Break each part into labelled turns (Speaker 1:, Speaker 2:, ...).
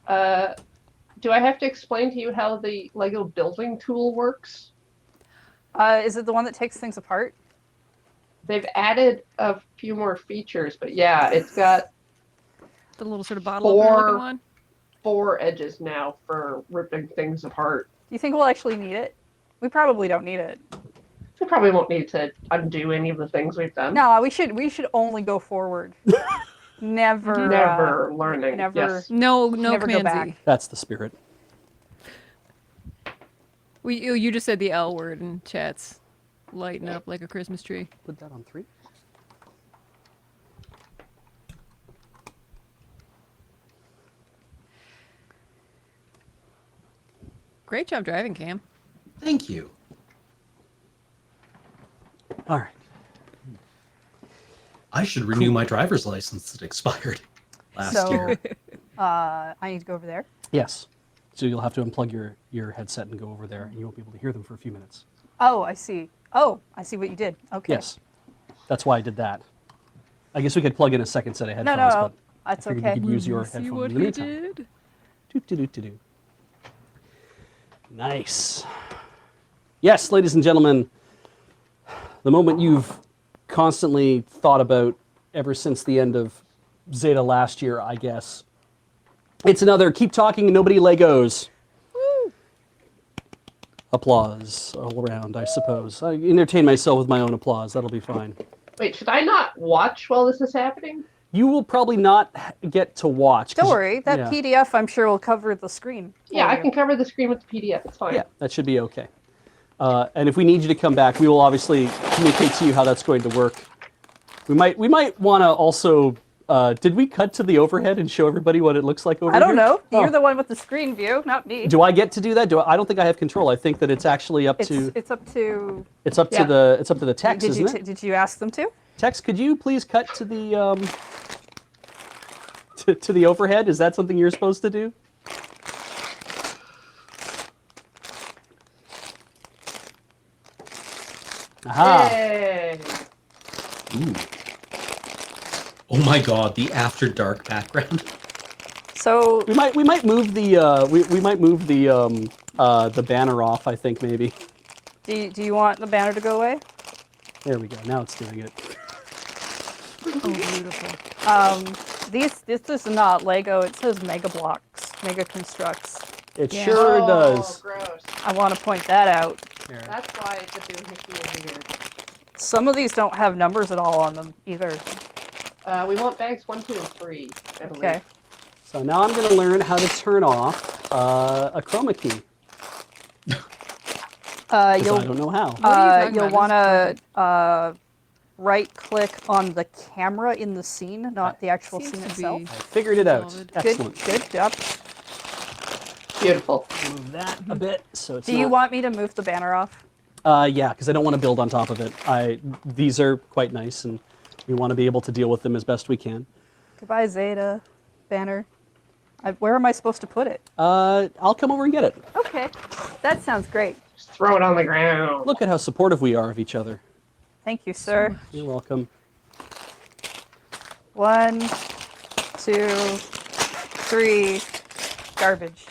Speaker 1: Do I have to explain to you how the Lego building tool works?
Speaker 2: Is it the one that takes things apart?
Speaker 1: They've added a few more features, but yeah, it's got
Speaker 3: The little sort of bottle opener looking
Speaker 1: four
Speaker 3: one.
Speaker 1: four edges now for ripping things apart.
Speaker 2: Do you think we'll actually need it? We probably don't need it.
Speaker 1: We probably won't need to undo any of the things we've done.
Speaker 2: No, we should only go forward. Never.
Speaker 1: Never learning.
Speaker 2: Never.
Speaker 1: Yes.
Speaker 3: No
Speaker 2: Never go
Speaker 3: Command
Speaker 2: back.
Speaker 3: Z.
Speaker 4: That's the spirit.
Speaker 3: You just said the L word and chat's lighting up like a Christmas tree.
Speaker 4: Put that on 3.
Speaker 3: Great job driving, Cam.
Speaker 5: Thank you.
Speaker 4: All right.
Speaker 5: I should renew my driver's license that expired last
Speaker 2: So,
Speaker 5: year.
Speaker 2: I need to go over there.
Speaker 4: Yes. So you'll have to unplug your headset and go over there, and you won't be able to hear them for a few minutes.
Speaker 2: Oh, I see. Oh, I see what you did. Okay.
Speaker 4: Yes. That's why I did that. I guess we could plug in a second set of
Speaker 2: No,
Speaker 4: headphones,
Speaker 2: no,
Speaker 4: but
Speaker 2: that's
Speaker 4: I figured
Speaker 2: okay.
Speaker 4: you could use your
Speaker 3: See
Speaker 4: headphones
Speaker 3: what
Speaker 4: in the
Speaker 3: he
Speaker 4: meantime.
Speaker 3: did?
Speaker 4: Do. Nice. Yes, ladies and gentlemen, the moment you've constantly thought about ever since the end of Zeta last year, I guess. It's another Keep Talking Nobody Legos.
Speaker 3: Woo.
Speaker 4: Applause all around, I suppose. I entertain myself with my own applause. That'll be fine.
Speaker 1: Wait, should I not watch while this is happening?
Speaker 4: You will probably not get to watch.
Speaker 2: Don't worry. That
Speaker 4: yeah.
Speaker 2: PDF, I'm sure, will cover the screen.
Speaker 1: Yeah,
Speaker 2: for
Speaker 1: I
Speaker 2: you.
Speaker 1: can cover the screen with the PDF. It's fine.
Speaker 4: Yeah, that should be okay. And if we need you to come back, we will obviously communicate to you how that's going to work. We might want to also. Did we cut to the overhead and show everybody what it looks like over
Speaker 2: I don't
Speaker 4: here?
Speaker 2: know.
Speaker 4: Oh.
Speaker 2: You're the one with the screen view, not me.
Speaker 4: Do I get to do that? I don't think I have control. I think that it's actually up
Speaker 2: It's
Speaker 4: to.
Speaker 2: it's up to.
Speaker 4: It's up
Speaker 1: Yeah.
Speaker 4: to the. It's up to the text,
Speaker 2: Did you
Speaker 4: isn't it?
Speaker 2: did you ask them to?
Speaker 4: Text, could you please cut to the to the overhead? Is that something you're supposed to do? Aha!
Speaker 1: Yay.
Speaker 5: Ooh. Oh my god, the After Dark background.
Speaker 2: So
Speaker 4: We might move the we might move the banner off. I think maybe.
Speaker 2: do you want the banner to go away?
Speaker 4: There we go. Now it's doing it.
Speaker 3: Oh, beautiful.
Speaker 2: This is not Lego. It says Mega Blocks, Mega Constructs.
Speaker 4: It
Speaker 3: Yeah.
Speaker 4: sure
Speaker 1: Oh,
Speaker 4: does.
Speaker 1: gross.
Speaker 2: I want to point that out.
Speaker 4: Here.
Speaker 1: That's why the doohickey is weird.
Speaker 2: Some of these don't have numbers at all on them either.
Speaker 1: We want bags 1, 2, and 3. I believe.
Speaker 2: Okay.
Speaker 4: So now I'm going to learn how to turn off a chroma key. 'Cause I don't know how.
Speaker 3: What are you talking
Speaker 2: You'll
Speaker 3: about?
Speaker 2: want to right-click on the camera in the scene, not the actual
Speaker 3: Seems
Speaker 2: scene
Speaker 3: to
Speaker 2: itself.
Speaker 3: be-
Speaker 4: I figured it out.
Speaker 3: Solid.
Speaker 4: Excellent.
Speaker 2: Good job.
Speaker 1: Beautiful.
Speaker 4: Move that a bit so it's
Speaker 2: Do you
Speaker 4: not-
Speaker 2: want me to move the banner off?
Speaker 4: Yeah, because I don't want to build on top of it. These are quite nice, and we want to be able to deal with them as best we can.
Speaker 2: Goodbye, Zeta banner. Where am I supposed to put it?
Speaker 4: I'll come over and get it.
Speaker 2: Okay, that sounds great.
Speaker 1: Just throw it on the ground.
Speaker 4: Look at how supportive we are of each other.
Speaker 2: Thank you, sir.
Speaker 4: You're welcome.
Speaker 2: 1, 2, 3. Garbage.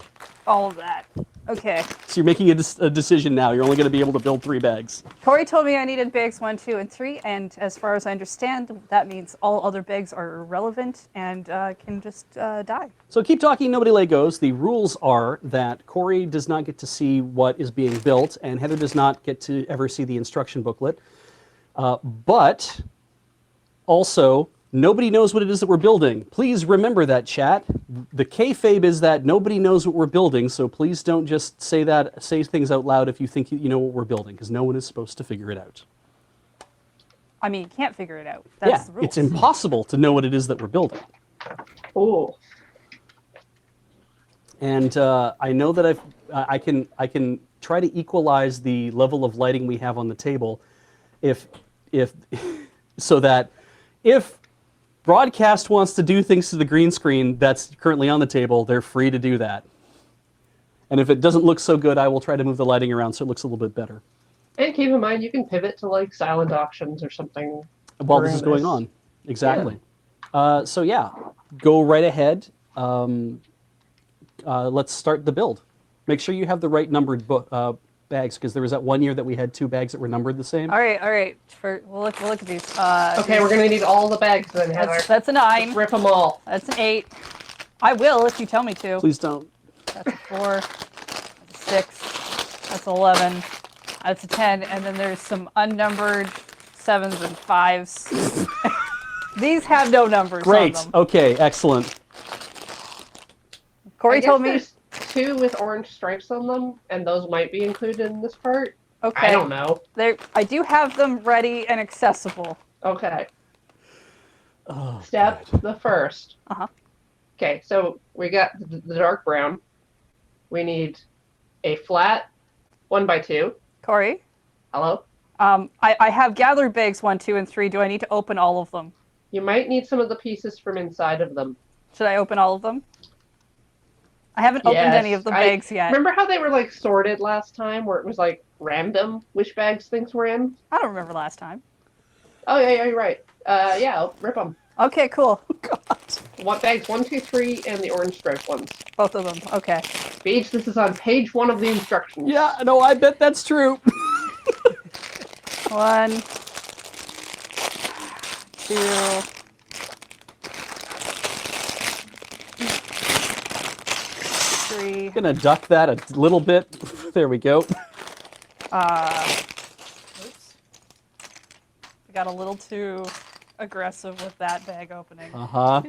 Speaker 2: All of that. Okay.
Speaker 4: So you're making a decision now. You're only going to be able to build 3 bags.
Speaker 2: Cori told me I needed bags 1, 2, and 3, and as far as I understand, that means all other bags are irrelevant and can just die.
Speaker 4: So keep talking, nobody Legos. The rules are that Cori does not get to see what is being built, and Heather does not get to ever see the instruction booklet. But also, nobody knows what it is that we're building. Please remember that, chat. The kayfabe is that nobody knows what we're building, so please don't just say things out loud if you think you know what we're building, because no one is supposed to figure it out.
Speaker 2: I mean, you can't figure it out. That's the rules.
Speaker 4: It's impossible to know what it is that we're building.
Speaker 1: Oh.
Speaker 4: And I know that I can try to equalize the level of lighting we have on the table, if so that if broadcast wants to do things to the green screen that's currently on the table, they're free to do that. And if it doesn't look so good, I will try to move the lighting around so it looks a little bit better.
Speaker 1: And keep in mind, you can pivot to like silent auctions or something.
Speaker 4: While this is
Speaker 1: during
Speaker 4: going on, exactly. So yeah, go right ahead. let's start the build. Make sure you have the right numbered bags, because there was that one year that we had 2 bags that were numbered the same.
Speaker 2: All right. We'll look at these.
Speaker 1: Okay, we're gonna need all the bags then, Heather.
Speaker 2: That's a 9.
Speaker 1: Let's rip them all.
Speaker 2: That's an 8. I will if you tell me to.
Speaker 4: Please don't.
Speaker 2: That's a 4. That's a 6. That's 11. That's a 10. And then there's some unnumbered 7s and 5s. These have no numbers
Speaker 4: Great.
Speaker 2: on them.
Speaker 4: Okay, excellent.
Speaker 2: Cori
Speaker 1: I guess
Speaker 2: told me.
Speaker 1: there's 2 with orange stripes on them, and those might be included in this part.
Speaker 2: Okay.
Speaker 1: I don't know.
Speaker 2: I do have them ready and accessible.
Speaker 1: Okay.
Speaker 4: Oh,
Speaker 1: Step
Speaker 4: God.
Speaker 1: the first.
Speaker 2: Uh-huh.
Speaker 1: Okay, so we got the dark brown. We need a flat 1x2.
Speaker 2: Cori,
Speaker 1: Hello?
Speaker 2: I have gathered bags 1, 2, and 3. Do I need to open all of them?
Speaker 1: You might need some of the pieces from inside of them.
Speaker 2: Should I open all of them? I haven't opened
Speaker 1: Yes,
Speaker 2: any of the bags yet.
Speaker 1: Remember how they were like sorted last time, where it was like random which bags things were in?
Speaker 2: I don't remember last time.
Speaker 1: Oh yeah, you're right. Yeah, I'll rip them.
Speaker 2: Okay, cool.
Speaker 1: What bags 1, 2, 3, and the orange stripe ones.
Speaker 2: Both of them. Okay.
Speaker 1: Beach, this is on page 1 of the instructions.
Speaker 4: Yeah, no, I bet that's true.
Speaker 2: 1, 2, 3.
Speaker 4: Gonna duck that a little bit. There we go.
Speaker 2: Oops. I got a little too aggressive with that bag opening.
Speaker 4: Uh-huh.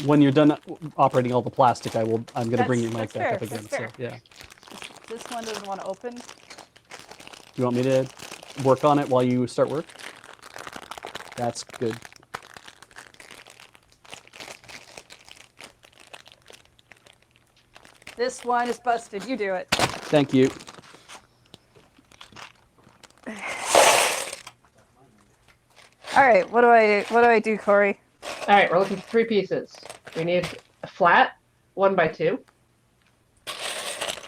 Speaker 4: When you're done operating all the plastic, I'm gonna bring your mic back up again.
Speaker 2: That's fair.
Speaker 4: So yeah.
Speaker 2: This one doesn't want to open.
Speaker 4: Do you want me to work on it while you start work? That's good.
Speaker 2: This one is busted. You do it.
Speaker 4: Thank you.
Speaker 2: All right. What do I do, Cori?
Speaker 1: All right, we're looking for 3 pieces. We need a flat 1x2,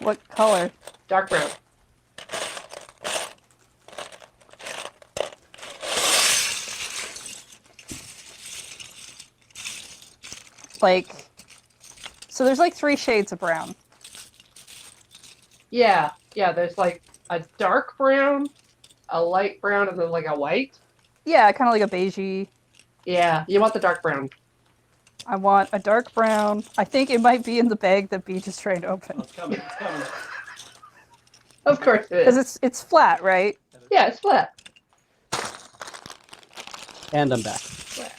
Speaker 2: What color?
Speaker 1: dark brown.
Speaker 2: Like, so there's like 3 shades of brown.
Speaker 1: Yeah, there's like a dark brown, a light brown, and then like a white.
Speaker 2: Yeah, kind of like a beigey.
Speaker 1: Yeah, you want the dark brown.
Speaker 2: I want a dark brown. I think it might be in the bag that Beach is trying to open.
Speaker 4: It's coming. It's coming.
Speaker 1: Of course it
Speaker 2: Because
Speaker 1: is.
Speaker 2: it's flat, right?
Speaker 1: Yeah, it's flat.
Speaker 4: And I'm back.
Speaker 1: Flat.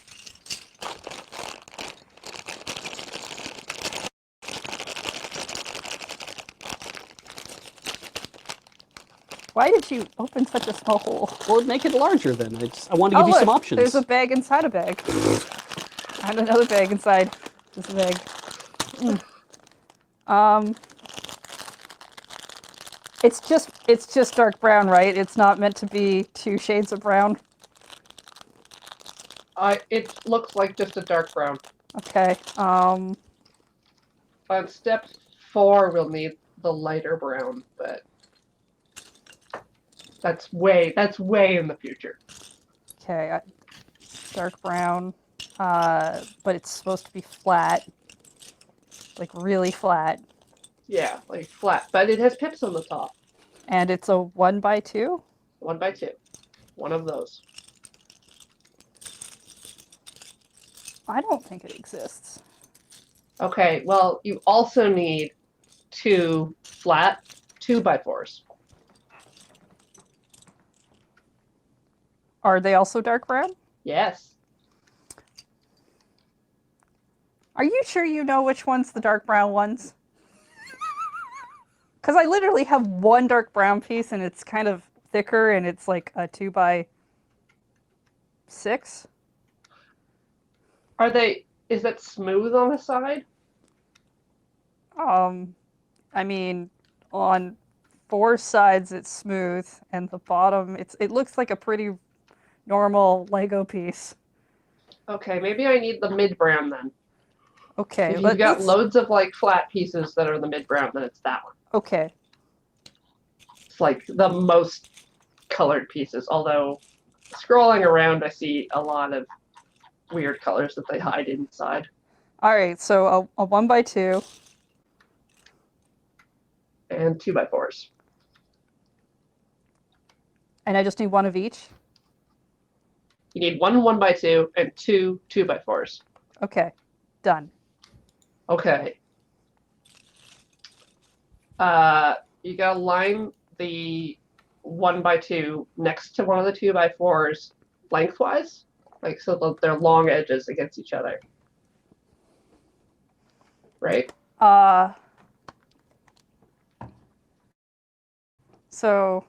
Speaker 2: Why did you open such a small hole?
Speaker 4: Well, make it larger then. I want to give you some
Speaker 2: look,
Speaker 4: options.
Speaker 2: there's a bag inside a bag. And another bag inside this bag. It's just dark brown, right? It's not meant to be 2 shades of brown.
Speaker 1: It looks like just a dark brown.
Speaker 2: Okay.
Speaker 1: On step 4, we'll need the lighter brown, but that's way in the future.
Speaker 2: Okay. Dark brown. But it's supposed to be flat. Like really flat.
Speaker 1: Yeah, like flat, but it has pips on the top.
Speaker 2: And it's a 1x2?
Speaker 1: 1x2. One of those.
Speaker 2: I don't think it exists.
Speaker 1: Okay, well, you also need 2 flat 2x4s.
Speaker 2: Are they also dark brown?
Speaker 1: Yes.
Speaker 2: Are you sure you know which one's the dark brown ones? Because I literally have one dark brown piece and it's kind of thicker and it's like a 2x6.
Speaker 1: Is that smooth on the side?
Speaker 2: I mean, on 4 sides it's smooth and the bottom, it looks like a pretty normal Lego piece.
Speaker 1: Okay, maybe I need the mid brown then.
Speaker 2: Okay,
Speaker 1: If you've got loads of like flat pieces that are the mid brown, then it's that one.
Speaker 2: Okay.
Speaker 1: It's like the most colored pieces. Although scrolling around, I see a lot of weird colors that they hide inside.
Speaker 2: All right, so a 1x2.
Speaker 1: And 2x4s.
Speaker 2: And I just need one of each.
Speaker 1: You need one 1x2 and two 2x4s.
Speaker 2: Okay, done.
Speaker 1: Okay. You gotta line the 1x2 next to one of the 2x4s lengthwise, like so that they're long edges against each other. Right?
Speaker 2: So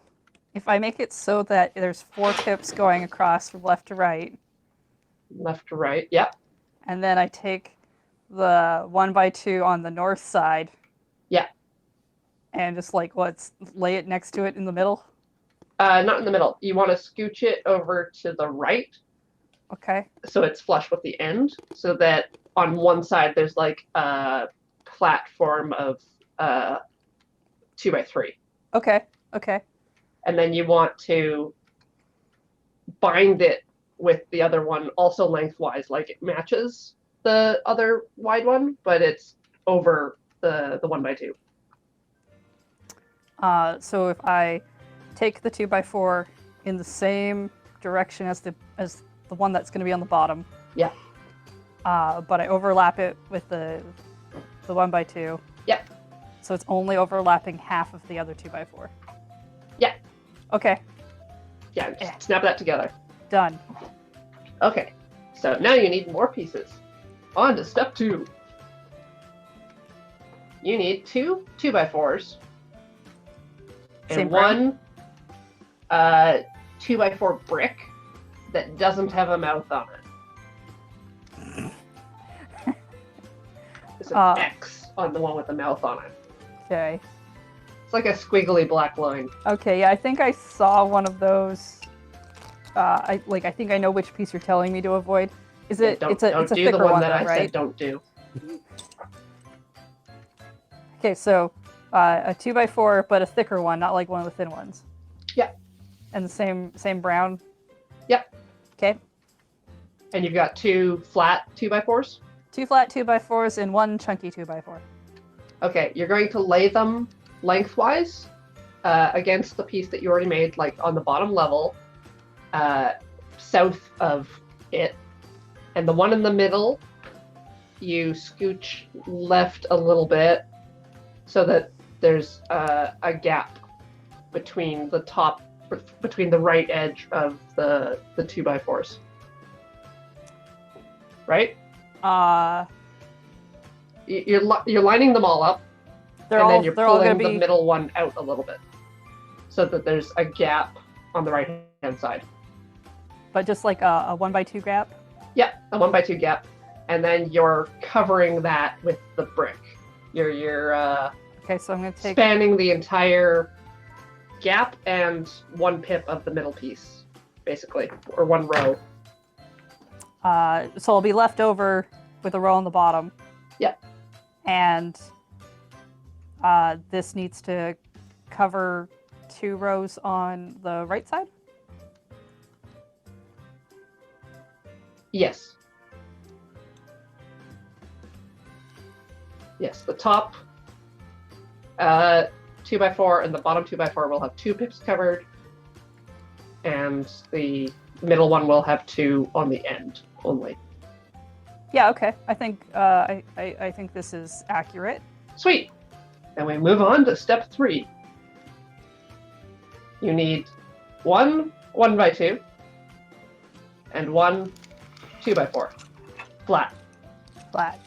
Speaker 2: if I make it so that there's 4 pips going across from left to right,
Speaker 1: Left to right. Yep.
Speaker 2: and then I take the 1x2 on the north side.
Speaker 1: Yeah.
Speaker 2: And just like let's lay it next to it in the middle.
Speaker 1: Not in the middle. You want to scooch it over to the right
Speaker 2: Okay.
Speaker 1: so it's flush with the end, so that on one side there's like a platform of 2x3.
Speaker 2: Okay. Okay.
Speaker 1: And then you want to bind it with the other one also lengthwise, like it matches the other wide one, but it's over the 1x2.
Speaker 2: So if I take the 2x4 in the same direction as the one that's going to be on the bottom.
Speaker 1: Yeah.
Speaker 2: But I overlap it with the 1x2.
Speaker 1: Yep.
Speaker 2: So it's only overlapping half of the other 2x4.
Speaker 1: Yeah.
Speaker 2: Okay.
Speaker 1: Yeah, just snap that together.
Speaker 2: Done.
Speaker 1: Okay, so now you need more pieces. On to step 2. You need 2 2x4s and
Speaker 2: Same
Speaker 1: one 2x4 brick that doesn't have a mouth on it. There's an X on the one with the mouth on it.
Speaker 2: Okay.
Speaker 1: It's like a squiggly black line.
Speaker 2: Okay. Yeah, I think I saw one of those. I think I know which piece you're telling me to avoid. Is it?
Speaker 1: Don't
Speaker 2: It's a
Speaker 1: do
Speaker 2: thicker
Speaker 1: the one
Speaker 2: one,
Speaker 1: that
Speaker 2: though,
Speaker 1: I
Speaker 2: right?
Speaker 1: said don't do.
Speaker 2: Okay, so a 2x4, but a thicker one, not like one of the thin ones.
Speaker 1: Yeah.
Speaker 2: And the same brown.
Speaker 1: Yep.
Speaker 2: Okay.
Speaker 1: And you've got 2 flat 2x4s.
Speaker 2: 2 flat 2x4s and 1 chunky 2x4.
Speaker 1: Okay, you're going to lay them lengthwise against the piece that you already made, like on the bottom level, south of it. And the one in the middle, you scooch left a little bit so that there's a gap between between the right edge of the 2x4s. Right? You're lining them all up, then you're
Speaker 2: they're all
Speaker 1: pulling
Speaker 2: gonna
Speaker 1: the
Speaker 2: be
Speaker 1: middle one out a little bit, so that there's a gap on the right hand side.
Speaker 2: but just like a 1x2 gap.
Speaker 1: Yeah, a 1x2 gap, and then you're covering that with the brick. You're
Speaker 2: Okay, so I'm gonna take.
Speaker 1: spanning the entire gap and 1 pip of the middle piece, basically, or 1 row.
Speaker 2: So I'll be left over with a row on the bottom.
Speaker 1: Yep.
Speaker 2: And this needs to cover 2 rows on the right side.
Speaker 1: Yes. Yes, the top 2x4 and the bottom 2x4 will have 2 pips covered, and the middle one will have 2 on the end only.
Speaker 2: Yeah. Okay. I think I think this is accurate.
Speaker 1: Sweet. And we move on to step 3. You need 1 1x2 and 1 2x4 flat.
Speaker 2: Flat.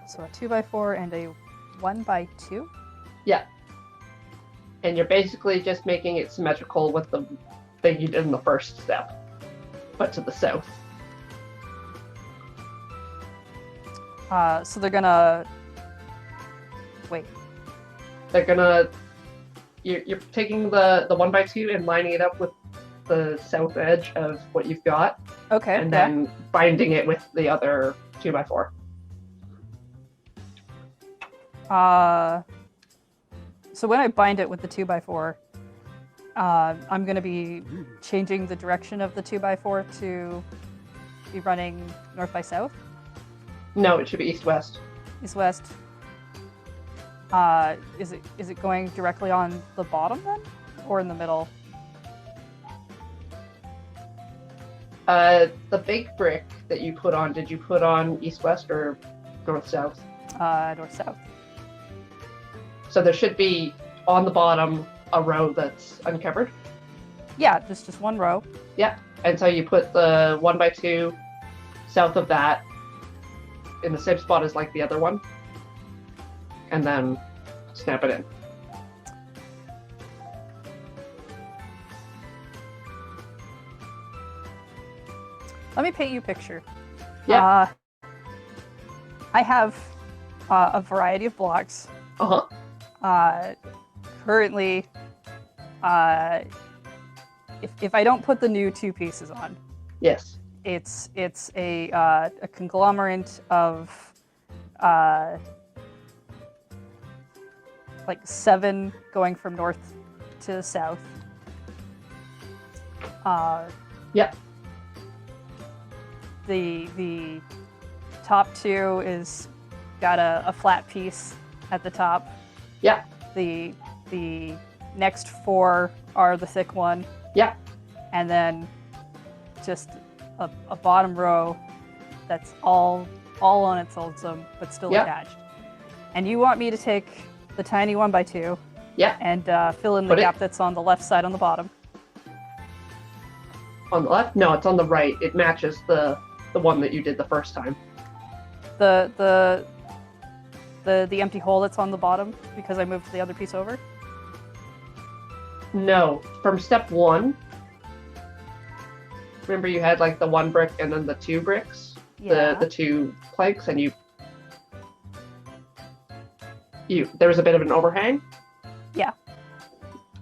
Speaker 2: So a 2x4 and a 1x2.
Speaker 1: Yeah. And you're basically just making it symmetrical with the thing you did in the first step, but to the south.
Speaker 2: So they're gonna wait.
Speaker 1: They're gonna. You're taking the 1x2 and lining it up with the south edge of what you've got,
Speaker 2: Okay.
Speaker 1: and
Speaker 2: yeah.
Speaker 1: then binding it with the other 2x4.
Speaker 2: So when I bind it with the 2x4, I'm going to be changing the direction of the 2x4 to be running north by south?
Speaker 1: No, it should be east-west.
Speaker 2: East-west. Is it going directly on the bottom then? Or in the middle?
Speaker 1: The big brick that you put on, did you put on east-west or north-south?
Speaker 2: North-south.
Speaker 1: So there should be, on the bottom, a row that's uncovered.
Speaker 2: Yeah, just one row.
Speaker 1: Yeah, and so you put the 1x2 south of that in the same spot as like the other one, and then snap it in.
Speaker 2: Let me paint you a picture.
Speaker 1: Yeah.
Speaker 2: I have a variety of blocks.
Speaker 1: Uh-huh.
Speaker 2: Currently, if I don't put the new two pieces on,
Speaker 1: Yes.
Speaker 2: it's a conglomerate of like 7 going from north to south.
Speaker 1: Yep.
Speaker 2: The top 2 is got a flat piece at the top.
Speaker 1: Yeah.
Speaker 2: The next 4 are the thick one.
Speaker 1: Yeah.
Speaker 2: And then just a bottom row that's all on its lonesome, but still
Speaker 1: Yeah.
Speaker 2: attached. And you want me to take the tiny 1x2
Speaker 1: Yeah.
Speaker 2: and fill in the
Speaker 1: Put it-
Speaker 2: gap that's on the left side on the bottom.
Speaker 1: On the left? No, it's on the right. It matches the one that you did the first time.
Speaker 2: The empty hole that's on the bottom because I moved the other piece over.
Speaker 1: No, from step 1. Remember you had like the 1 brick and then the 2 bricks?
Speaker 2: Yeah.
Speaker 1: The 2 planks, and you there was a bit of an overhang?
Speaker 2: Yeah.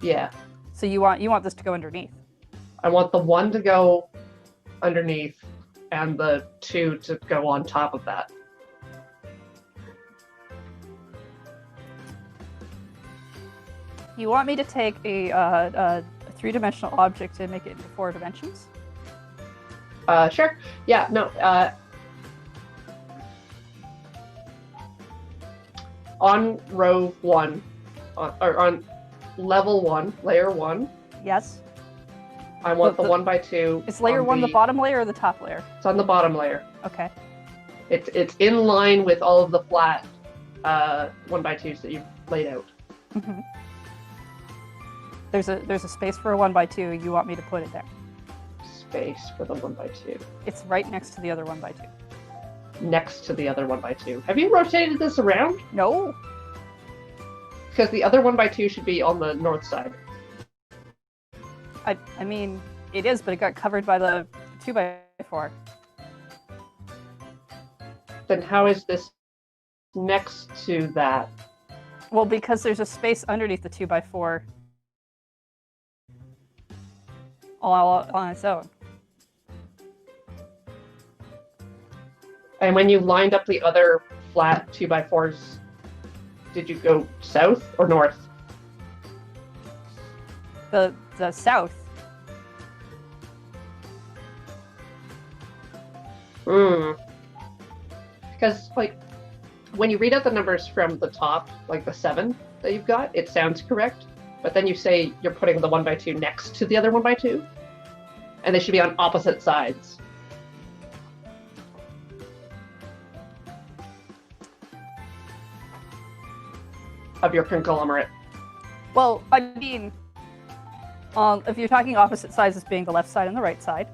Speaker 1: Yeah.
Speaker 2: So you want this to go underneath.
Speaker 1: I want the 1 to go underneath and the 2 to go on top of that.
Speaker 2: You want me to take a 3-dimensional object and make it into 4 dimensions?
Speaker 1: Sure. Yeah, no. On row 1, or on level 1, layer 1,
Speaker 2: Yes.
Speaker 1: I want
Speaker 2: The-
Speaker 1: the 1x2.
Speaker 2: Is layer
Speaker 1: on
Speaker 2: 1 the bottom layer or the top layer?
Speaker 1: It's on the bottom layer.
Speaker 2: Okay.
Speaker 1: It's in line with all of the flat 1x2s that you've laid out.
Speaker 2: hmm There's a space for a 1x2. You want me to put it there?
Speaker 1: Space for the 1x2.
Speaker 2: It's right next to the other 1x2.
Speaker 1: Next to the other 1x2. Have you rotated this around?
Speaker 2: No.
Speaker 1: Because the other 1x2 should be on the north side.
Speaker 2: I mean, it is, but it got covered by the 2x4.
Speaker 1: Then how is this next to that?
Speaker 2: Well, because there's a space underneath the 2x4 all on its own.
Speaker 1: And when you lined up the other flat 2x4s, did you go south or north?
Speaker 2: The south.
Speaker 1: Because, like, when you read out the numbers from the top, like the 7 that you've got, it sounds correct. But then you say you're putting the 1x2 next to the other 1x2, and they should be on opposite sides. Of your conglomerate.
Speaker 2: Well, I mean, if you're talking opposite sides as being the left side and the right side,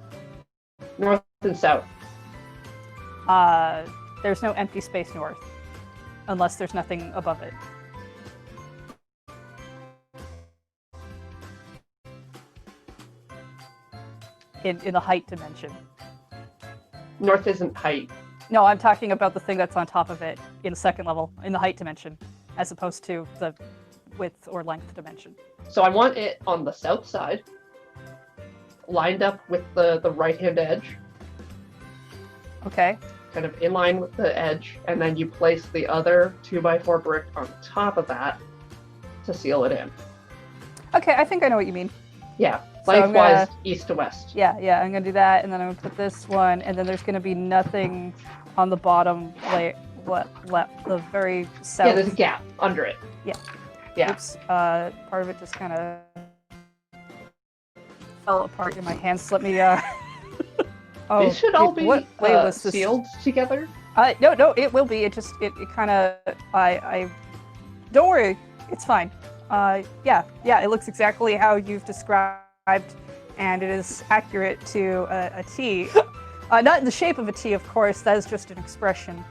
Speaker 1: North and south.
Speaker 2: there's no empty space north, unless there's nothing above it. In the height dimension.
Speaker 1: North isn't height.
Speaker 2: No, I'm talking about the thing that's on top of it in the second level, in the height dimension, as opposed to the width or length dimension.
Speaker 1: So I want it on the south side, lined up with the right-hand edge,
Speaker 2: Okay.
Speaker 1: kind of in line with the edge, and then you place the other 2x4 brick on top of that to seal it in.
Speaker 2: Okay, I think I know what you mean.
Speaker 1: Yeah.
Speaker 2: So I'm
Speaker 1: Lengthwise,
Speaker 2: gonna,
Speaker 1: east to west.
Speaker 2: yeah, I'm gonna do that, and then I'm gonna put this one, and then there's gonna be nothing on the bottom left, the very south.
Speaker 1: Yeah, there's a gap under it.
Speaker 2: Yeah.
Speaker 1: Yeah.
Speaker 2: Oops. Part of it just kind of fell apart in my hands. Let me. Oh,
Speaker 1: These should all be
Speaker 2: what way was this?
Speaker 1: sealed together.
Speaker 2: No, it will be. It kind of. I. Don't worry, it's fine. Yeah, it looks exactly how you've described, and it is accurate to a T. Not in the shape of a T, of course. That is just an expression.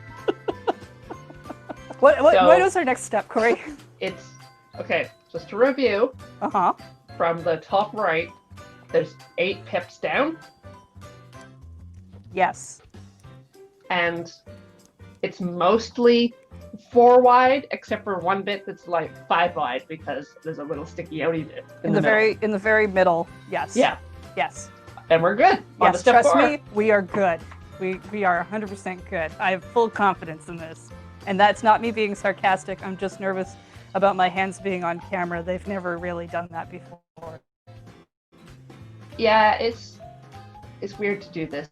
Speaker 2: What is our next step, Cori?
Speaker 1: It's okay. Just to review, from the top right, there's 8 pips down,
Speaker 2: Yes.
Speaker 1: and it's mostly 4 wide, except for one bit that's like 5 wide because there's a little sticky outy bit
Speaker 2: In the very middle. Yes.
Speaker 1: Yeah,
Speaker 2: Yes.
Speaker 1: and we're good. On to
Speaker 2: Yes.
Speaker 1: step
Speaker 2: Trust
Speaker 1: 4.
Speaker 2: me, we are good. We are 100% good. I have full confidence in this, and that's not me being sarcastic. I'm just nervous about my hands being on camera. They've never really done that before.
Speaker 1: Yeah, it's weird to do this.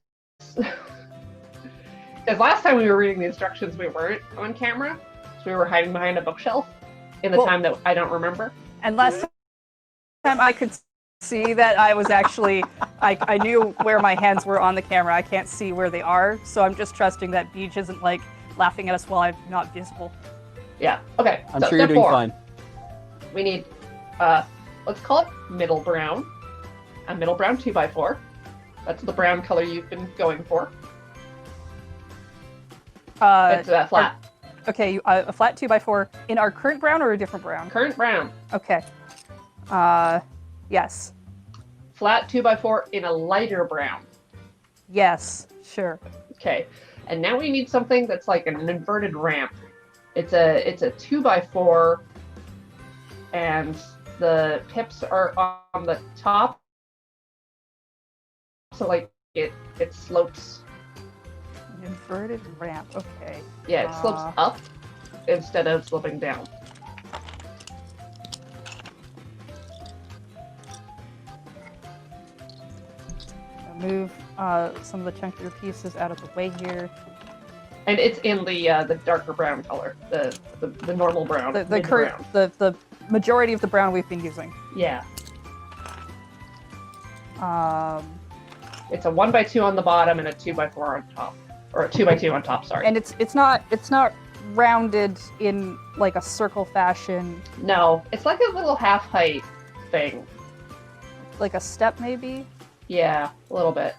Speaker 1: Because last time we were reading the instructions, we weren't on camera, so we were hiding behind a bookshelf in the time that I don't remember.
Speaker 2: And last time I could see that I was actually, I knew where my hands were on the camera. I can't see where they are, so I'm just trusting that Beach isn't like laughing at us while I'm not visible.
Speaker 1: Yeah, okay.
Speaker 4: I'm
Speaker 1: so
Speaker 4: sure you're
Speaker 1: step
Speaker 4: doing
Speaker 1: 4.
Speaker 4: fine.
Speaker 1: We need, let's call it middle brown. A middle brown 2x4. That's the brown color you've been going for. It's flat.
Speaker 2: Okay, a flat 2x4 in our current brown or a different brown?
Speaker 1: Current brown.
Speaker 2: Okay. Yes.
Speaker 1: Flat 2x4 in a lighter brown.
Speaker 2: Yes, sure.
Speaker 1: Okay. And now we need something that's like an inverted ramp. It's a 2x4, and the pips are on the top. So like it slopes.
Speaker 2: An inverted ramp. Okay.
Speaker 1: Yeah, it slopes up instead of sloping down.
Speaker 2: I'll move some of the chunkier pieces out of the way here.
Speaker 1: And it's in the darker brown color, the normal brown.
Speaker 2: The
Speaker 1: mid-brown.
Speaker 2: the majority of the brown we've been using.
Speaker 1: Yeah,
Speaker 2: It's
Speaker 1: it's a 1x2 on the bottom and a 2x4 on top, or a 2x2 on top. Sorry.
Speaker 2: and it's not rounded in like a circle fashion,
Speaker 1: No, it's like a little half height thing.
Speaker 2: like a step maybe.
Speaker 1: Yeah, a little bit.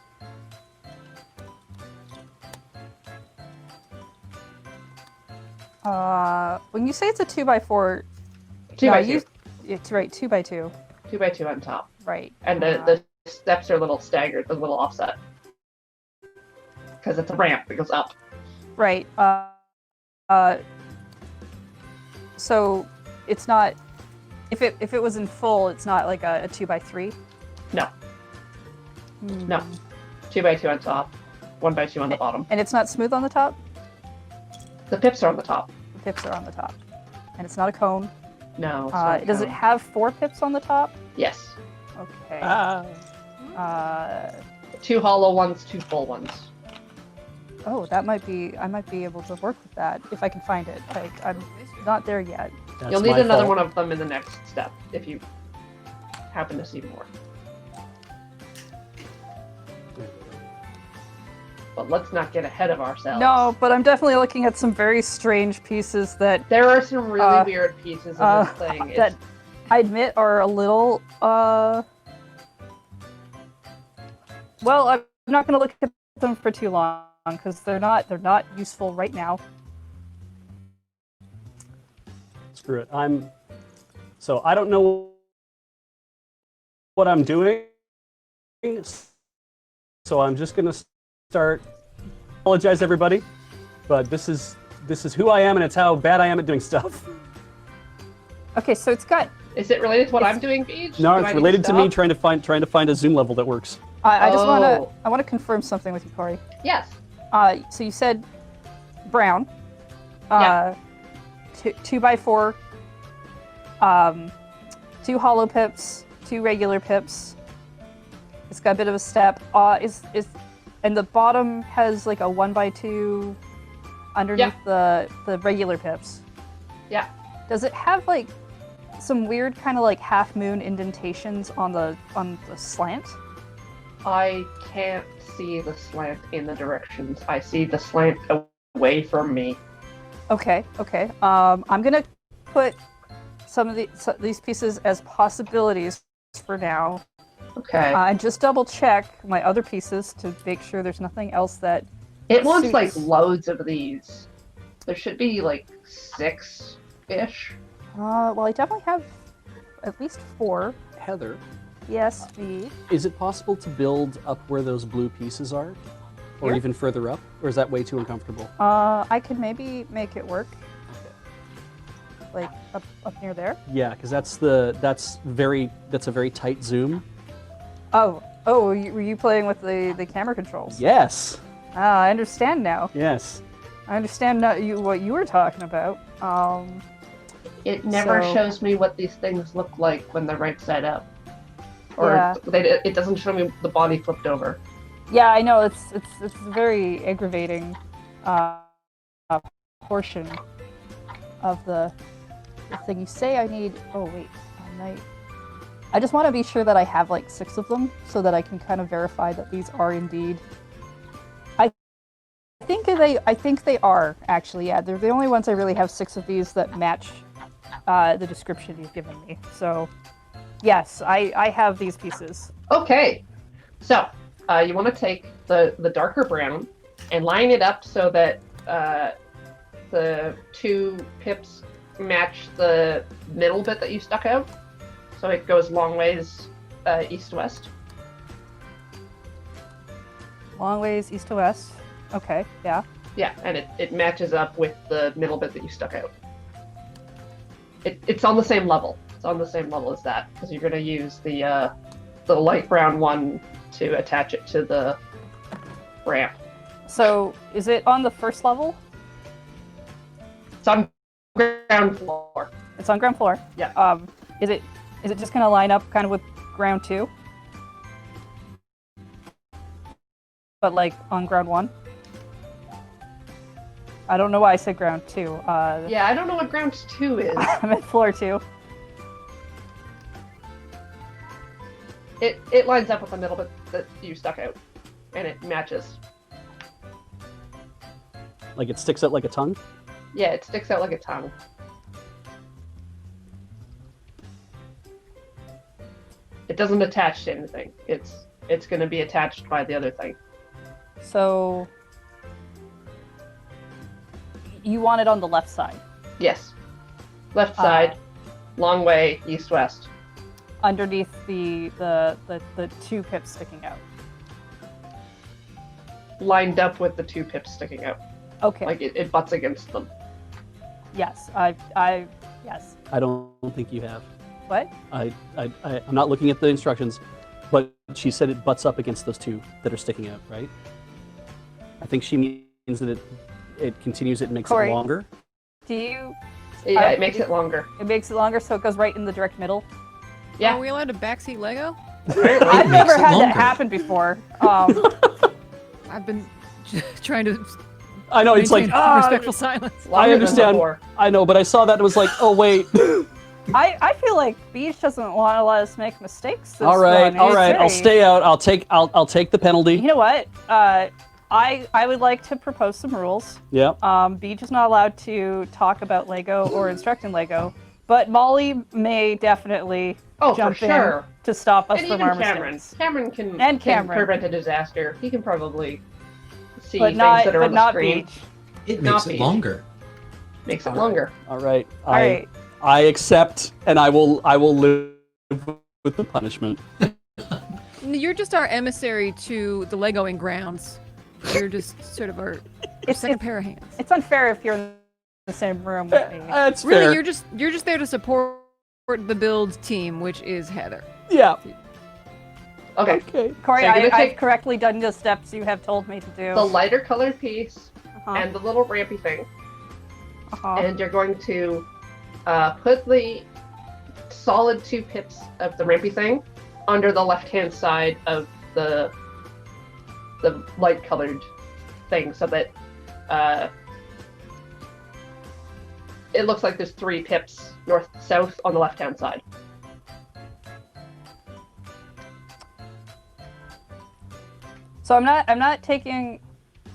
Speaker 2: When you say it's a 2x4,
Speaker 1: 2x2.
Speaker 2: It's right, 2x2.
Speaker 1: 2x2 on top.
Speaker 2: Right.
Speaker 1: And the steps are a little staggered, a little offset. Because it's a ramp that goes up.
Speaker 2: Right. So it's not. If it was in full, it's not like a 2x3.
Speaker 1: No. No. 2x2 on top, 1x2 on the bottom.
Speaker 2: And it's not smooth on the top.
Speaker 1: The pips are on the top.
Speaker 2: The pips are on the top, and it's not a cone.
Speaker 1: No. it's not
Speaker 2: Does it
Speaker 1: cone.
Speaker 2: have 4 pips on the top?
Speaker 1: Yes.
Speaker 2: Okay.
Speaker 1: 2 hollow ones, 2 full ones.
Speaker 2: Oh, that might be. I might be able to work with that if I can find it. I'm not there yet.
Speaker 4: That's
Speaker 1: You'll need
Speaker 4: my
Speaker 1: another
Speaker 4: fault.
Speaker 1: one of them in the next step if you happen to see more. But let's not get ahead of ourselves.
Speaker 2: No, but I'm definitely looking at some very strange pieces that
Speaker 1: There are some really weird pieces of this thing. It's-
Speaker 2: that I admit are a little. Well, I'm not going to look at them for too long because they're not useful right now.
Speaker 4: Screw it. So I don't know what I'm doing. So I'm just gonna start. Apologize, everybody, but this is who I am, and it's how bad I am at doing stuff.
Speaker 2: Okay, so it's got.
Speaker 1: Is it related to what I'm doing, Beej?
Speaker 4: No,
Speaker 1: Do I
Speaker 4: it's
Speaker 1: need
Speaker 4: related to me
Speaker 1: stop?
Speaker 4: trying to find a zoom level that works.
Speaker 2: I just
Speaker 1: Oh.
Speaker 2: want to confirm something with you, Cori.
Speaker 1: Yes.
Speaker 2: So you said brown.
Speaker 1: Yeah.
Speaker 2: 2x4. 2 hollow pips, 2 regular pips, It's got a bit of a step. And the bottom has like a 1x2 underneath the regular pips.
Speaker 1: Yeah.
Speaker 2: Does it have like some weird kind of like half moon indentations on the slant?
Speaker 1: I can't see the slant in the directions. I see the slant away from me.
Speaker 2: Okay. I'm gonna put some of these pieces as possibilities for now.
Speaker 1: Okay.
Speaker 2: And just double check my other pieces to make sure there's nothing else that
Speaker 1: It wants
Speaker 2: suits.
Speaker 1: like loads of these. There should be like 6-ish.
Speaker 2: Well, I definitely have at least 4.
Speaker 4: Heather,
Speaker 2: Yes, V.
Speaker 4: is it possible to build up where those blue pieces are? Or
Speaker 2: Here?
Speaker 4: even further up? Or is that way too uncomfortable?
Speaker 2: I could maybe make it work. Like up near there.
Speaker 4: Yeah, because that's a very tight zoom.
Speaker 2: Oh, were you playing with the camera controls?
Speaker 4: Yes.
Speaker 2: Ah, I understand now.
Speaker 4: Yes.
Speaker 2: I understand now what you were talking about.
Speaker 1: It never
Speaker 2: So-
Speaker 1: shows me what these things look like when they're right side up. Or
Speaker 2: Yeah.
Speaker 1: it doesn't show me the body flipped over.
Speaker 2: Yeah, I know it's a very aggravating portion of the thing. You say I need. Oh wait, I just want to be sure that I have like 6 of them so that I can kind of verify that these are indeed. I think they are actually. Yeah, they're the only ones I really have 6 of these that match the description you've given me. So yes, I have these pieces.
Speaker 1: Okay. So, you want to take the darker brown and line it up so that the 2 pips match the middle bit that you stuck out. So it goes long ways east-west.
Speaker 2: Long ways east to west. Okay, yeah.
Speaker 1: Yeah, and it matches up with the middle bit that you stuck out. It's on the same level. It's on the same level as that, because you're going to use the light brown one to attach it to the ramp.
Speaker 2: So is it on the first level?
Speaker 1: It's on ground floor.
Speaker 2: It's on ground floor.
Speaker 1: Yeah.
Speaker 2: Is it just gonna line up kind of with ground 2? But like on ground 1? I don't know why I said ground 2.
Speaker 1: Yeah, I don't know what ground 2 is.
Speaker 2: I'm at floor 2.
Speaker 1: It lines up with the middle bit that you stuck out, and it matches.
Speaker 4: Like it sticks out like a tongue?
Speaker 1: Yeah, it sticks out like a tongue. It doesn't attach to anything. It's going to be attached by the other thing.
Speaker 2: So you want it on the left side,
Speaker 1: Yes. Left side, long way, east-west.
Speaker 2: underneath the 2 pips sticking out.
Speaker 1: Lined up with the 2 pips sticking out.
Speaker 2: Okay.
Speaker 1: Like it butts against them.
Speaker 2: Yes. Yes.
Speaker 4: I don't think you have.
Speaker 2: What?
Speaker 4: I'm not looking at the instructions, but she said it butts up against those 2 that are sticking out, right? I think she means that it continues, it makes
Speaker 2: Cori.
Speaker 4: it longer.
Speaker 2: Do you?
Speaker 1: Yeah, it makes it longer.
Speaker 2: It makes it longer, so it goes right in the direct middle.
Speaker 1: Yeah.
Speaker 3: Are we allowed to backseat Lego?
Speaker 2: I've
Speaker 5: makes
Speaker 2: never
Speaker 5: it
Speaker 2: had
Speaker 5: longer.
Speaker 2: that happen before.
Speaker 3: I've been trying to
Speaker 4: I know, it's like,
Speaker 3: maintain respectful silence.
Speaker 4: I
Speaker 1: Longer than
Speaker 4: understand.
Speaker 1: before.
Speaker 4: I know, but I saw that and was like, oh wait.
Speaker 2: I feel like Beach doesn't want to let us make mistakes. This
Speaker 4: all right,
Speaker 2: run.
Speaker 4: all
Speaker 2: It's
Speaker 4: right, I'll
Speaker 2: very-
Speaker 4: stay out. I'll take the penalty.
Speaker 2: You know what? I would like to propose some rules.
Speaker 4: Yeah.
Speaker 2: Beach is not allowed to talk about Lego or instruct in Lego, but Molly may definitely
Speaker 1: Oh, for
Speaker 2: jump
Speaker 1: sure.
Speaker 2: in to stop us
Speaker 1: And
Speaker 2: from
Speaker 1: even
Speaker 2: our
Speaker 1: Cameron.
Speaker 2: mistakes.
Speaker 1: Cameron can
Speaker 2: Cameron.
Speaker 1: prevent a disaster. He can probably see
Speaker 2: But
Speaker 1: things
Speaker 2: not,
Speaker 1: that are
Speaker 2: but
Speaker 1: on the
Speaker 2: not
Speaker 1: screen.
Speaker 2: Beach.
Speaker 5: It
Speaker 1: Not
Speaker 5: makes it
Speaker 1: beach.
Speaker 5: longer.
Speaker 1: Makes it
Speaker 4: All right.
Speaker 1: longer.
Speaker 4: All right.
Speaker 2: All right.
Speaker 4: I accept, and I will live with the punishment.
Speaker 3: You're just our emissary to the Legoing grounds. You're just sort of our second pair of hands.
Speaker 2: It's unfair if you're in the same room with me.
Speaker 4: That's
Speaker 3: Really,
Speaker 4: fair.
Speaker 3: you're just there to support the build team, which is Heather.
Speaker 4: Yeah.
Speaker 1: Okay.
Speaker 4: Okay.
Speaker 2: Corey,
Speaker 1: So you're gonna
Speaker 2: I've
Speaker 1: take-
Speaker 2: correctly done the steps you have told me to do.
Speaker 1: The lighter colored piece
Speaker 2: Uh-huh.
Speaker 1: and the little rampy thing,
Speaker 2: Uh-huh.
Speaker 1: and you're going to put the solid 2 pips of the rampy thing under the left-hand side of the light colored thing so that it looks like there's 3 pips north south on the left hand side.
Speaker 2: So I'm not taking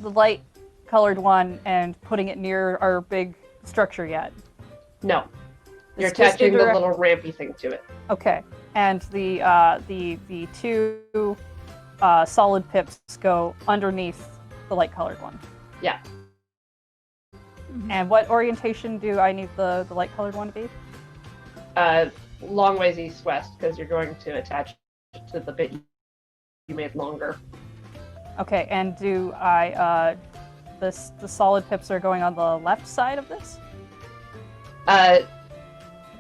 Speaker 2: the light colored one and putting it near our big structure yet.
Speaker 1: No. You're
Speaker 2: It's just
Speaker 1: attaching the
Speaker 2: indirect-
Speaker 1: little rampy thing to it.
Speaker 2: Okay, and the 2 solid pips go underneath the light colored one.
Speaker 1: Yeah.
Speaker 2: And what orientation do I need the light colored one to be?
Speaker 1: Long ways east-west, because you're going to attach it to the bit you made longer.
Speaker 2: Okay, and do I the solid pips are going on the left side of this?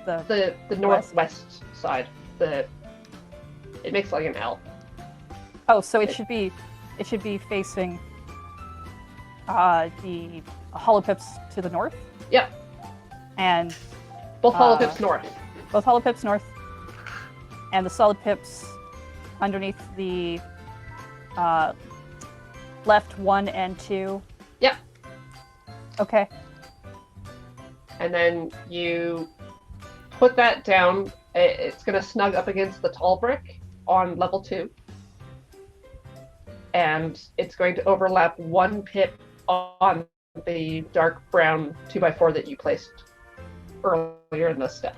Speaker 1: The northwest side. It makes like an L.
Speaker 2: Oh, so it should be facing the hollow pips to the north?
Speaker 1: Yep.
Speaker 2: And
Speaker 1: Both hollow pips north.
Speaker 2: both hollow pips north, and the solid pips underneath the left 1 and 2.
Speaker 1: Yep.
Speaker 2: Okay.
Speaker 1: And then you put that down. It's going to snug up against the tall brick on level 2. And it's going to overlap 1 pip on the dark brown 2x4 that you placed earlier in the step.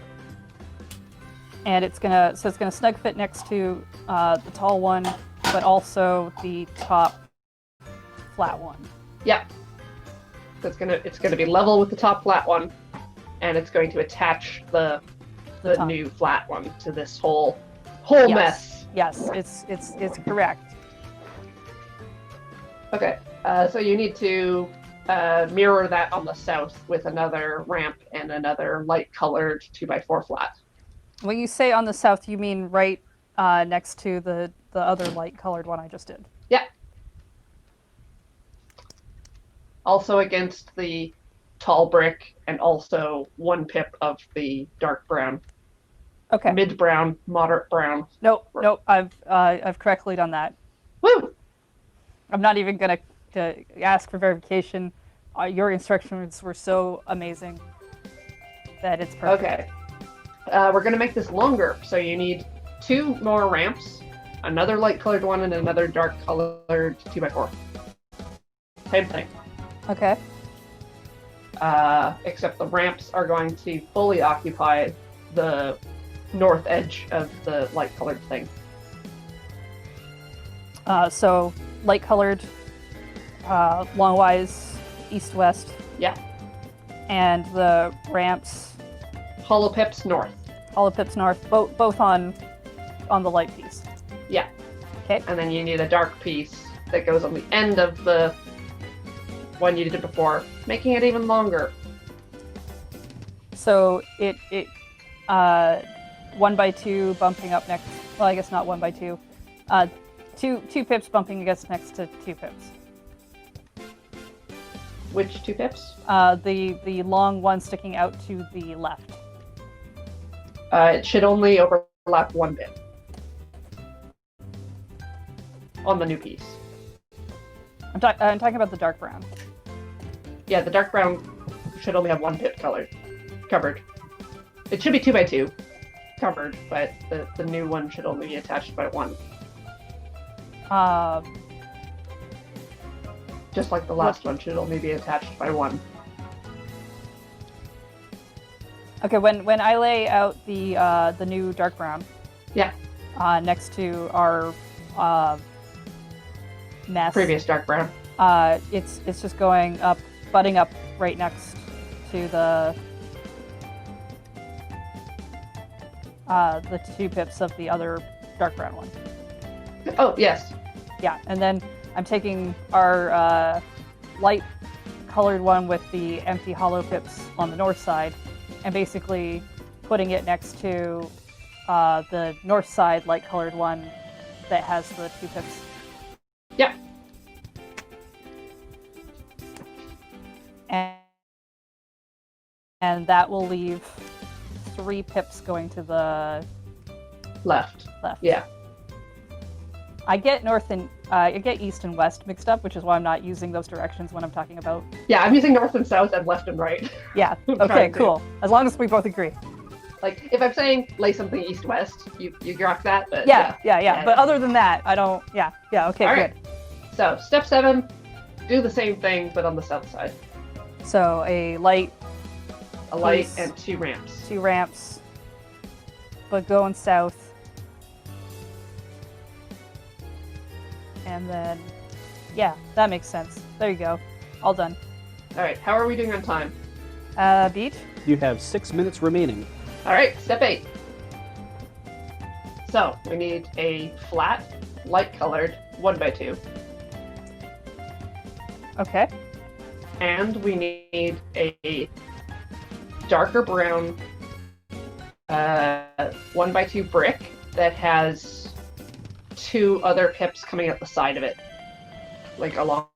Speaker 2: And it's gonna snug fit next to the tall one, but also the top flat one.
Speaker 1: Yep. So it's gonna be level with the top flat one, and it's going to attach the
Speaker 2: top.
Speaker 1: new flat one to this whole
Speaker 2: Yes.
Speaker 1: mess.
Speaker 2: Yes, it's correct.
Speaker 1: Okay. So you need to mirror that on the south with another ramp and another light colored 2x4 flat.
Speaker 2: When you say on the south, you mean right next to the other light colored one I just did.
Speaker 1: Yeah. Also against the tall brick, and also 1 pip of the dark brown.
Speaker 2: Okay.
Speaker 1: Mid brown, moderate brown.
Speaker 2: Nope. I've correctly done that.
Speaker 1: Woo!
Speaker 2: I'm not even gonna ask for verification. Your instructions were so amazing that it's perfect.
Speaker 1: Okay. We're gonna make this longer, so you need 2 more ramps, another light colored one, and another dark colored 2x4. Same thing.
Speaker 2: Okay.
Speaker 1: Except the ramps are going to fully occupy the north edge of the light colored thing.
Speaker 2: So light colored, longwise, east-west.
Speaker 1: Yeah.
Speaker 2: And the ramps,
Speaker 1: Hollow pips north.
Speaker 2: hollow pips north, both on the light piece.
Speaker 1: Yeah.
Speaker 2: Okay.
Speaker 1: And then you need a dark piece that goes on the end of the one you did before, making it even longer.
Speaker 2: So it 1x2 bumping up next. Well, I guess not 1x2. Two pips bumping against next to 2 pips.
Speaker 1: Which 2 pips?
Speaker 2: The long one sticking out to the left.
Speaker 1: It should only overlap 1 bit on the new piece.
Speaker 2: I'm talking about the dark brown.
Speaker 1: Yeah, the dark brown should only have 1 pip covered. It should be 2x2 covered, but the new one should only be attached by 1. Just like the last one should only be attached by 1.
Speaker 2: Okay, when I lay out the new dark brown,
Speaker 1: Yeah,
Speaker 2: next to our mess,
Speaker 1: previous dark brown.
Speaker 2: it's just going up, butting up right next to the 2 pips of the other dark brown one.
Speaker 1: Oh, yes.
Speaker 2: Yeah, and then I'm taking our light colored one with the empty hollow pips on the north side, and basically putting it next to the north side light colored one that has the 2 pips.
Speaker 1: Yep.
Speaker 2: And that will leave 3 pips going to the
Speaker 1: Left.
Speaker 2: left.
Speaker 1: Yeah.
Speaker 2: I get north and I get east and west mixed up, which is why I'm not using those directions when I'm talking about.
Speaker 1: Yeah, I'm using north and south and left and right.
Speaker 2: Yeah.
Speaker 1: I'm
Speaker 2: Okay.
Speaker 1: trying to.
Speaker 2: Cool. As long as we both agree.
Speaker 1: Like, if I'm saying lay something east-west, you rock that, but
Speaker 2: Yeah. But other than that, I don't. Yeah. Okay.
Speaker 1: All
Speaker 2: Good.
Speaker 1: right. So, step 7, do the same thing, but on the south side.
Speaker 2: So a light,
Speaker 1: A light
Speaker 2: Please.
Speaker 1: and 2 ramps.
Speaker 2: 2 ramps, but going south. And then, yeah, that makes sense. There you go. All done.
Speaker 1: All right, how are we doing on time?
Speaker 2: Beach?
Speaker 4: You have 6 minutes remaining.
Speaker 1: All right, step 8. So, we need a flat, light-colored 1x2,
Speaker 2: Okay.
Speaker 1: and we need a darker brown 1x2 brick that has 2 other pips coming out the side of it, like along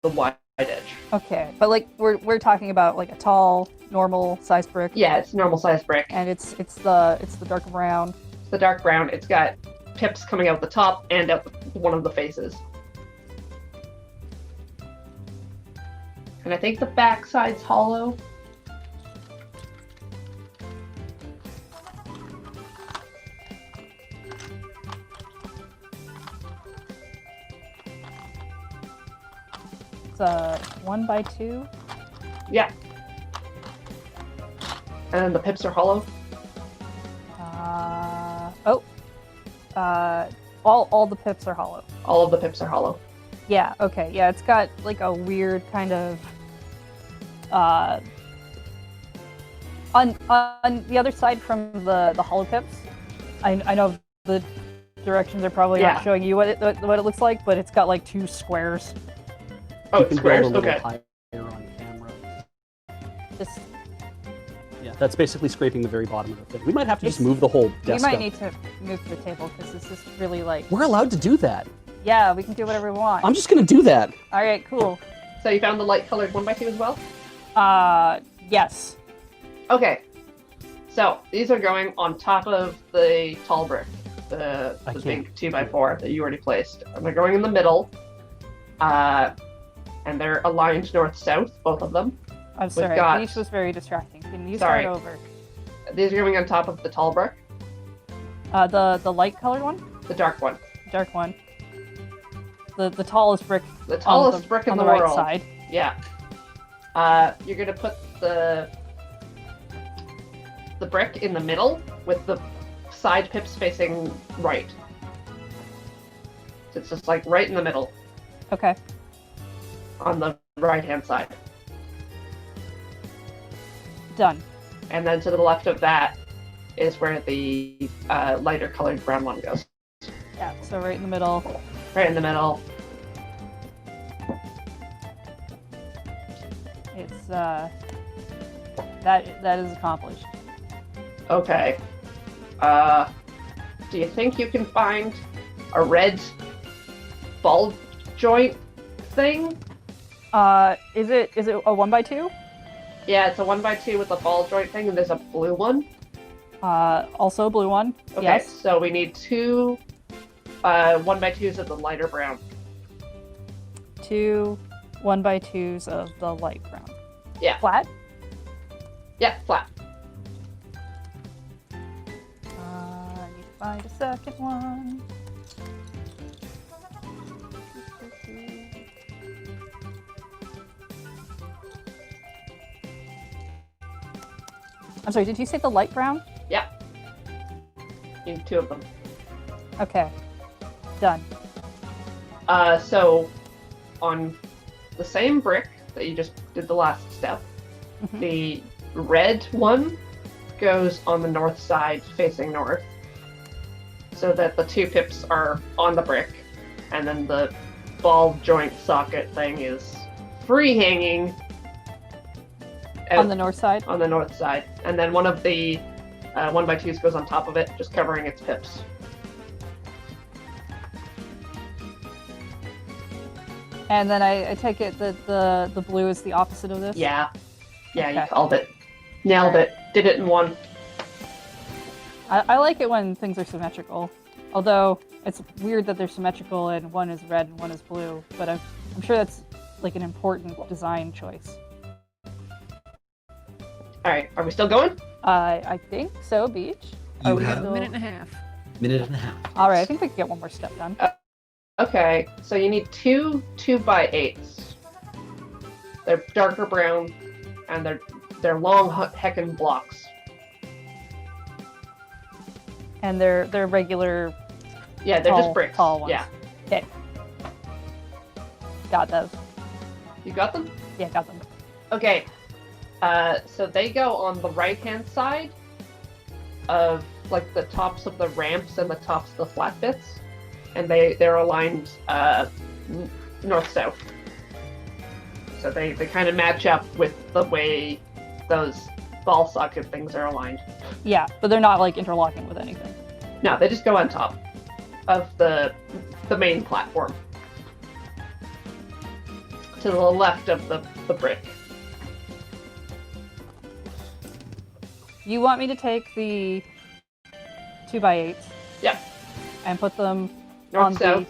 Speaker 1: the wide edge.
Speaker 2: Okay. But like we're talking about like a tall, normal sized brick.
Speaker 1: Yeah, it's normal size brick.
Speaker 2: And it's the dark brown.
Speaker 1: It's the dark brown. It's got pips coming out the top and out one of the faces. And I think the back side's hollow.
Speaker 2: It's a 1x2.
Speaker 1: Yeah. And the pips are hollow.
Speaker 2: All the pips are hollow.
Speaker 1: All of the pips are hollow.
Speaker 2: Yeah, okay. Yeah, it's got like a weird kind of on the other side from the hollow pips. I know the directions are probably
Speaker 1: Yeah.
Speaker 2: not showing you what it looks like, but it's got like 2 squares.
Speaker 1: Oh,
Speaker 4: You
Speaker 1: it's
Speaker 4: can
Speaker 1: squares.
Speaker 4: build a
Speaker 1: Okay.
Speaker 4: little higher on camera.
Speaker 2: Just
Speaker 4: Yeah, that's basically scraping the very bottom of the thing. We might have to just move the whole
Speaker 2: we
Speaker 4: desk
Speaker 2: might
Speaker 4: up.
Speaker 2: need to move the table because this is really like
Speaker 4: We're allowed to do that.
Speaker 2: yeah, we can do whatever we want.
Speaker 4: I'm just gonna do that.
Speaker 2: All right, cool.
Speaker 1: So you found the light-colored 1x2 as well?
Speaker 2: Yes.
Speaker 1: Okay. So these are going on top of the tall brick, the
Speaker 4: I
Speaker 1: big
Speaker 4: can't.
Speaker 1: 2x4 that you already placed. And they're going in the middle. And they're aligned north-south, both of them.
Speaker 2: I'm sorry.
Speaker 1: got-
Speaker 2: Beach was very distracting. Can you
Speaker 1: Sorry.
Speaker 2: start over?
Speaker 1: These are going on top of the tall brick,
Speaker 2: The light colored one,
Speaker 1: the dark one.
Speaker 2: dark one. The tallest brick.
Speaker 1: The tallest
Speaker 2: on the,
Speaker 1: brick in
Speaker 2: on
Speaker 1: the
Speaker 2: the right
Speaker 1: world.
Speaker 2: side.
Speaker 1: Yeah. You're gonna put the brick in the middle with the side pips facing right. So it's just like right in the middle
Speaker 2: Okay.
Speaker 1: on the right-hand side.
Speaker 2: Done.
Speaker 1: And then to the left of that is where the lighter colored brown one goes.
Speaker 2: Yeah. So right in the middle.
Speaker 1: Right in the middle.
Speaker 2: It's that is accomplished.
Speaker 1: Okay. Do you think you can find a red ball joint thing?
Speaker 2: Is it a 1x2?
Speaker 1: Yeah, it's a 1x2 with a ball joint thing, and there's a blue one.
Speaker 2: Also a blue one.
Speaker 1: Okay,
Speaker 2: Yes.
Speaker 1: so we need 2 1x2s of the lighter brown.
Speaker 2: 2 1x2s of the light brown.
Speaker 1: Yeah.
Speaker 2: Flat.
Speaker 1: Yeah, flat.
Speaker 2: I need to find a second one. I'm sorry, did you say the light brown?
Speaker 1: Yeah. You need 2 of them.
Speaker 2: Okay. Done.
Speaker 1: So on the same brick that you just did the last step,
Speaker 2: Mhm.
Speaker 1: the red one goes on the north side facing north, so that the 2 pips are on the brick, and then the ball joint socket thing is free hanging
Speaker 2: On the north side?
Speaker 1: on the north side, and then one of the 1x2s goes on top of it, just covering its pips.
Speaker 2: And then I take it that the blue is the opposite of this?
Speaker 1: Yeah, you
Speaker 2: Okay.
Speaker 1: called it, nailed it, did it in one.
Speaker 2: I like it when things are symmetrical. Although, It's weird that they're symmetrical and one is red and one is blue, but I'm sure that's like an important design choice.
Speaker 1: All right, are we still going?
Speaker 2: I think so, Beach.
Speaker 5: You
Speaker 2: Are we
Speaker 5: have
Speaker 3: A
Speaker 2: still-
Speaker 3: minute and a half.
Speaker 5: minute and a half.
Speaker 2: All right, I think we can get one more step done.
Speaker 1: Okay, so you need 2 2x8s. They're darker brown, and they're long heckin' blocks.
Speaker 2: And they're regular,
Speaker 1: Yeah, they're just bricks.
Speaker 2: tall ones.
Speaker 1: Yeah,
Speaker 2: Okay. Got those.
Speaker 1: you got them?
Speaker 2: Yeah, got them.
Speaker 1: Okay, so they go on the right-hand side of like the tops of the ramps and the tops of the flat bits, and they're aligned north-south. So they kind of match up with the way those ball socket things are aligned.
Speaker 2: Yeah, but they're not like interlocking with anything.
Speaker 1: No, they just go on top of the main platform. To the left of the brick.
Speaker 2: You want me to take the 2x8s?
Speaker 1: Yep.
Speaker 2: And put them
Speaker 1: North south.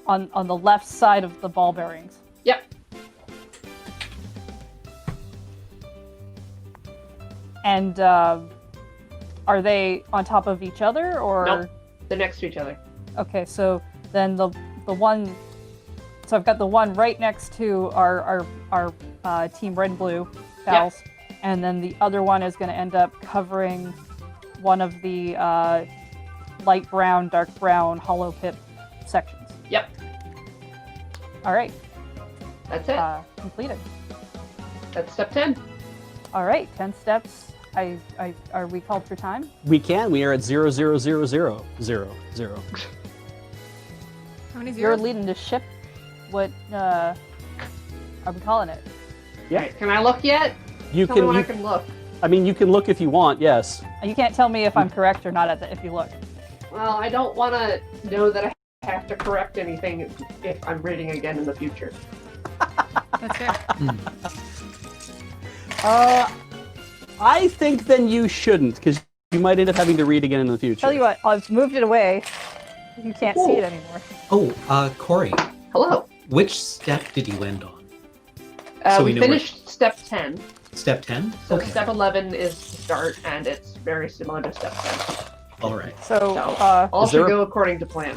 Speaker 2: on the left side of the ball bearings.
Speaker 1: Yep.
Speaker 2: And are they on top of each other or?
Speaker 1: Nope. They're next to each other.
Speaker 2: Okay, so then the one. So I've got the one right next to our team red and blue pals, and then the other one is going to end up covering one of the light brown, dark brown, hollow pip sections.
Speaker 1: Yep.
Speaker 2: All right,
Speaker 1: That's it.
Speaker 2: completed.
Speaker 1: That's step 10.
Speaker 2: All right, 10 steps. Are we called for time?
Speaker 4: We can. We are at 0000000.
Speaker 3: How many
Speaker 2: You're
Speaker 3: zeros?
Speaker 2: leading the ship. What are we calling it?
Speaker 4: Yeah.
Speaker 1: Right, can I look yet?
Speaker 4: You
Speaker 1: Tell me when I
Speaker 4: can.
Speaker 1: can look.
Speaker 4: I mean, you can look if you want. Yes.
Speaker 2: You can't tell me if I'm correct or not if you look.
Speaker 1: Well, I don't want to know that I have to correct anything if I'm reading again in the future.
Speaker 3: That's fair.
Speaker 4: I think then you shouldn't, because you might end up having to read again in the future.
Speaker 2: Tell you what, I've moved it away. You can't see it anymore.
Speaker 5: Oh, Cori,
Speaker 1: Hello.
Speaker 5: which step did you end on? So
Speaker 1: We
Speaker 5: we know where-
Speaker 1: finished step 10.
Speaker 5: Step 10?
Speaker 1: So
Speaker 5: Okay.
Speaker 1: step 11 is the start, and it's very similar to step 10.
Speaker 5: All right.
Speaker 2: So,
Speaker 1: So, all
Speaker 4: Is
Speaker 1: should
Speaker 4: there a-
Speaker 1: go according to plan.